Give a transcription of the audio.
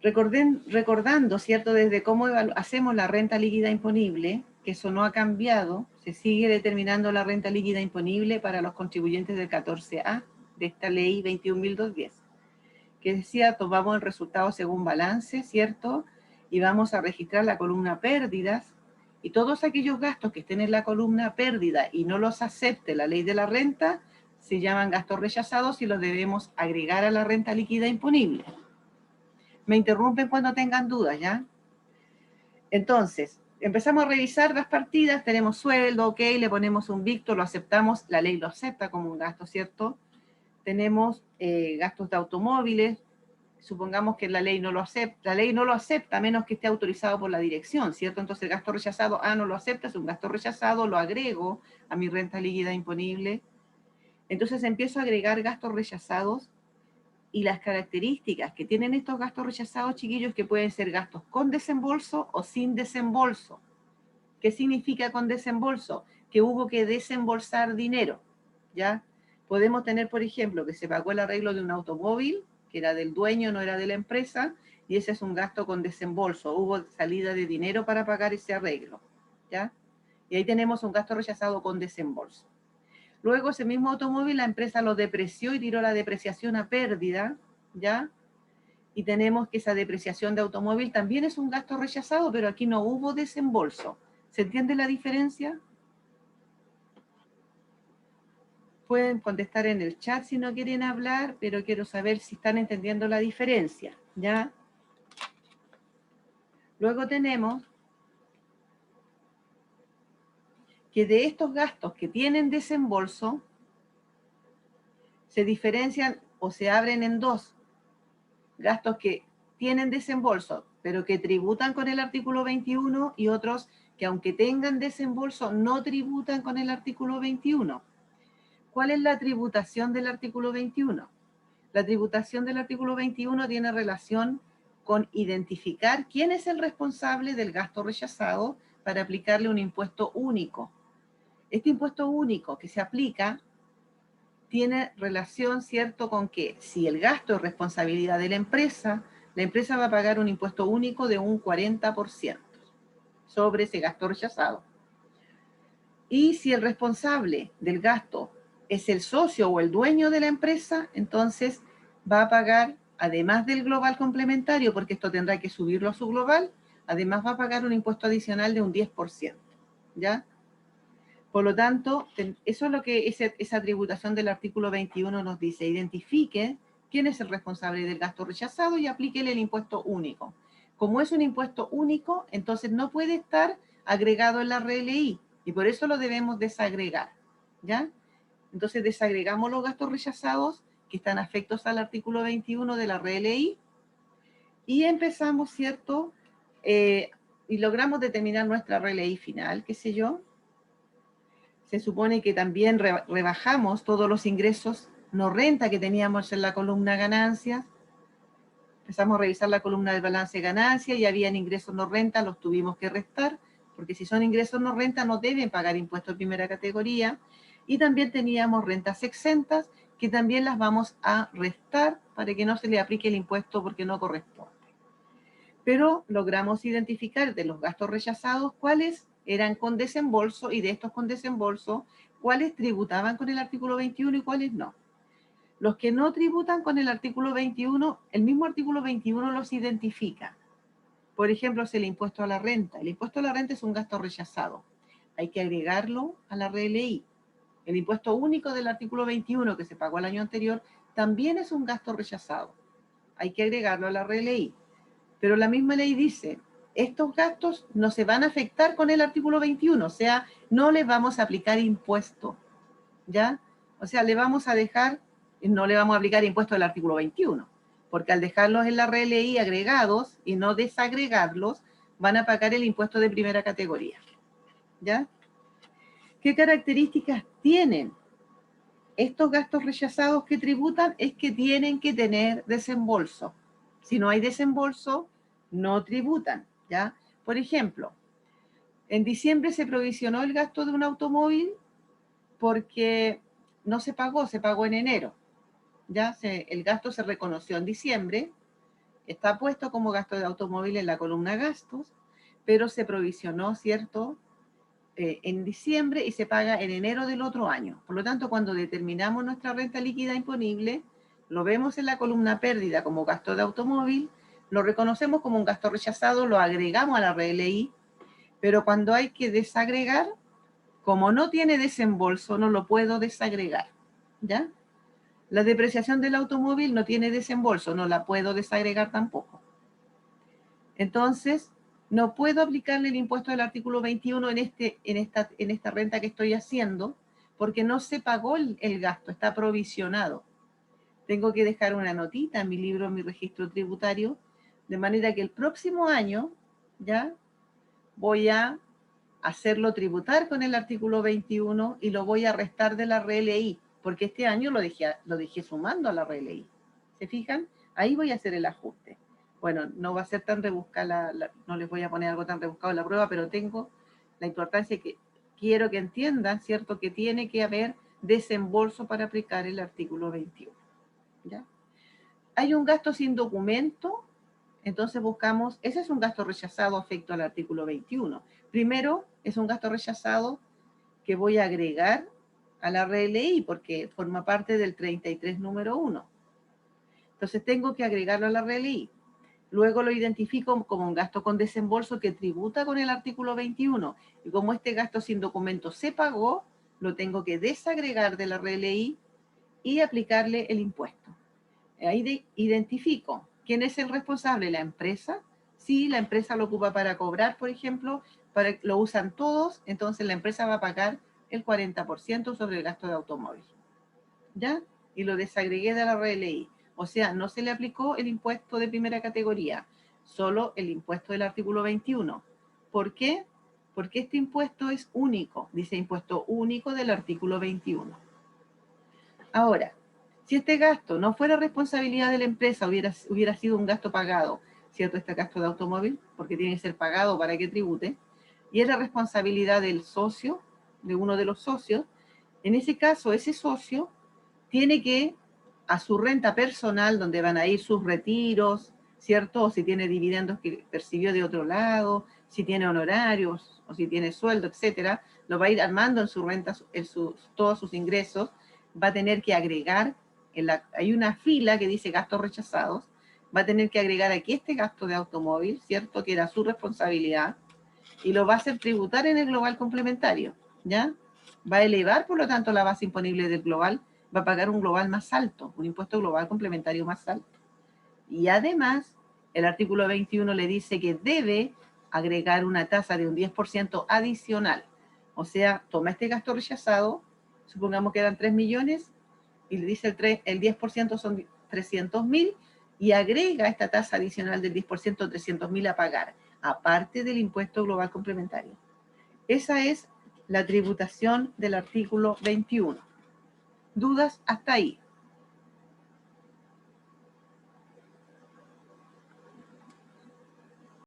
Recordando, ¿cierto?, desde cómo hacemos la renta líquida imponible, que eso no ha cambiado, se sigue determinando la renta líquida imponible para los contribuyentes del 14A de esta ley 21.210, que decía, tomamos el resultado según balance, ¿cierto?, y vamos a registrar la columna pérdidas, y todos aquellos gastos que estén en la columna pérdida y no los acepte la ley de la renta, se llaman gastos rechazados y los debemos agregar a la renta líquida imponible. Me interrumpen cuando tengan dudas, ¿ya? Entonces, empezamos a revisar las partidas, tenemos sueldo, ok, le ponemos un victo, lo aceptamos, la ley lo acepta como un gasto, ¿cierto? Tenemos gastos de automóviles, supongamos que la ley no lo acepta a menos que esté autorizado por la dirección, ¿cierto? Entonces el gasto rechazado, no lo acepta, es un gasto rechazado, lo agrego a mi renta líquida imponible. Entonces empiezo a agregar gastos rechazados y las características que tienen estos gastos rechazados, chiquillos, que pueden ser gastos con desembolso o sin desembolso. ¿Qué significa con desembolso? Que hubo que desembolsar dinero, ¿ya? Podemos tener, por ejemplo, que se pagó el arreglo de un automóvil, que era del dueño, no era de la empresa, y ese es un gasto con desembolso. Hubo salida de dinero para pagar ese arreglo, ¿ya? Y ahí tenemos un gasto rechazado con desembolso. Luego ese mismo automóvil la empresa lo depreció y tiró la depreciación a pérdida, ¿ya? Y tenemos que esa depreciación de automóvil también es un gasto rechazado, pero aquí no hubo desembolso. ¿Se entiende la diferencia? Pueden contestar en el chat si no quieren hablar, pero quiero saber si están entendiendo la diferencia, ¿ya? Luego tenemos que de estos gastos que tienen desembolso, se diferencian o se abren en dos. Gastos que tienen desembolso, pero que tributan con el artículo 21, y otros que aunque tengan desembolso, no tributan con el artículo 21. ¿Cuál es la tributación del artículo 21? La tributación del artículo 21 tiene relación con identificar quién es el responsable del gasto rechazado para aplicarle un impuesto único. Este impuesto único que se aplica tiene relación, ¿cierto?, con que si el gasto es responsabilidad de la empresa va a pagar un impuesto único de un 40% sobre ese gasto rechazado. Y si el responsable del gasto es el socio o el dueño de la empresa, entonces va a pagar, además del global complementario, porque esto tendrá que subirlo a su global, además va a pagar un impuesto adicional de un 10%, ¿ya? Por lo tanto, eso es lo que esa tributación del artículo 21 nos dice. Identifique quién es el responsable del gasto rechazado y aplíquele el impuesto único. Como es un impuesto único, entonces no puede estar agregado en la RLI y por eso lo debemos desagregar, ¿ya? Entonces desagregamos los gastos rechazados que están afectos al artículo 21 de la RLI y empezamos, ¿cierto? Y logramos determinar nuestra RLI final, qué sé yo. Se supone que también rebajamos todos los ingresos no renta que teníamos en la columna ganancias. Empezamos a revisar la columna del balance de ganancias y habían ingresos no renta, los tuvimos que restar, porque si son ingresos no renta no deben pagar impuestos de primera categoría. Y también teníamos rentas exentas, que también las vamos a restar para que no se le aplique el impuesto porque no corresponde. Pero logramos identificar de los gastos rechazados cuáles eran con desembolso y de estos con desembolso, cuáles tributaban con el artículo 21 y cuáles no. Los que no tributan con el artículo 21, el mismo artículo 21 los identifica. Por ejemplo, es el impuesto a la renta. El impuesto a la renta es un gasto rechazado. Hay que agregarlo a la RLI. El impuesto único del artículo 21 que se pagó el año anterior también es un gasto rechazado. Hay que agregarlo a la RLI. Pero la misma ley dice, estos gastos no se van a afectar con el artículo 21, o sea, no les vamos a aplicar impuesto, ¿ya? O sea, le vamos a dejar, no le vamos a aplicar impuesto del artículo 21, porque al dejarlos en la RLI agregados y no desagregarlos, van a pagar el impuesto de primera categoría, ¿ya? ¿Qué características tienen estos gastos rechazados que tributan? Es que tienen que tener desembolso. Si no hay desembolso, no tributan, ¿ya? Por ejemplo, en diciembre se provisionó el gasto de un automóvil porque no se pagó en enero, ¿ya? El gasto se reconoció en diciembre Está puesto como gasto de automóvil en la columna gastos, pero se provisionó, ¿cierto?, en diciembre y se paga en enero del otro año. Por lo tanto, cuando determinamos nuestra renta líquida imponible, lo vemos en la columna pérdida como gasto de automóvil, lo reconocemos como un gasto rechazado, lo agregamos a la RLI, pero cuando hay que desagregar, como no tiene desembolso, no lo puedo desagregar, ¿ya? La depreciación del automóvil no tiene desembolso, no la puedo desagregar tampoco. Entonces, no puedo aplicarle el impuesto del artículo 21 en esta renta que estoy haciendo, porque no se pagó el gasto, está provisionado. Tengo que dejar una notita en mi libro, en mi registro tributario, de manera que el próximo año, ¿ya?, voy a hacerlo tributar con el artículo 21 y lo voy a restar de la RLI, porque este año lo dejé sumando a la RLI. ¿Se fijan? Ahí voy a hacer el ajuste. Bueno, no va a ser tan rebuscada, no les voy a poner algo tan rebuscado en la prueba, pero tengo la importancia que quiero que entiendan, ¿cierto?, que tiene que haber desembolso para aplicar el artículo 21. ¿Ya? Hay un gasto sin documento, entonces buscamos, ese es un gasto rechazado afecto al artículo 21. Primero, es un gasto rechazado que voy a agregar a la RLI porque forma parte del 33 número 1. Entonces tengo que agregarlo a la RLI. Luego lo identifico como un gasto con desembolso que tributa con el artículo 21. Y como este gasto sin documento se pagó, lo tengo que desagregar de la RLI y aplicarle el impuesto. Ahí identifico quién es el responsable, la empresa. Si la empresa lo ocupa para cobrar, por ejemplo, lo usan todos, entonces la empresa va a pagar el 40% sobre el gasto de automóvil. ¿Ya? Y lo desagregué de la RLI. O sea, no se le aplicó el impuesto de primera categoría, solo el impuesto del artículo 21. ¿Por qué? Porque este impuesto es único, dice impuesto único del artículo 21. Ahora, si este gasto no fuera responsabilidad de la empresa, hubiera sido un gasto pagado, ¿cierto? Este gasto de automóvil, porque tiene que ser pagado para que tribute, y es la responsabilidad del socio, de uno de los socios, en ese caso, ese socio tiene que, a su renta personal, donde van a ir sus retiros, ¿cierto? O si tiene dividendos que percibió de otro lado, si tiene honorarios, o si tiene sueldo, etcétera, lo va a ir armando en su renta, todos sus ingresos, va a tener que agregar, hay una fila que dice gastos rechazados, va a tener que agregar aquí este gasto de automóvil, ¿cierto?, que era su responsabilidad, y lo va a hacer tributar en el global complementario, ¿ya? Va a elevar, por lo tanto, la base imponible del global, va a pagar un global más alto, un impuesto global complementario más alto. Y además, el artículo 21 le dice que debe agregar una tasa de un 10% adicional. O sea, toma este gasto rechazado, supongamos que eran 3 millones, y le dice el 10% son 300.000, y agrega esta tasa adicional del 10%, 300.000 a pagar, aparte del impuesto global complementario. Esa es la tributación del artículo 21. ¿Dudas hasta ahí?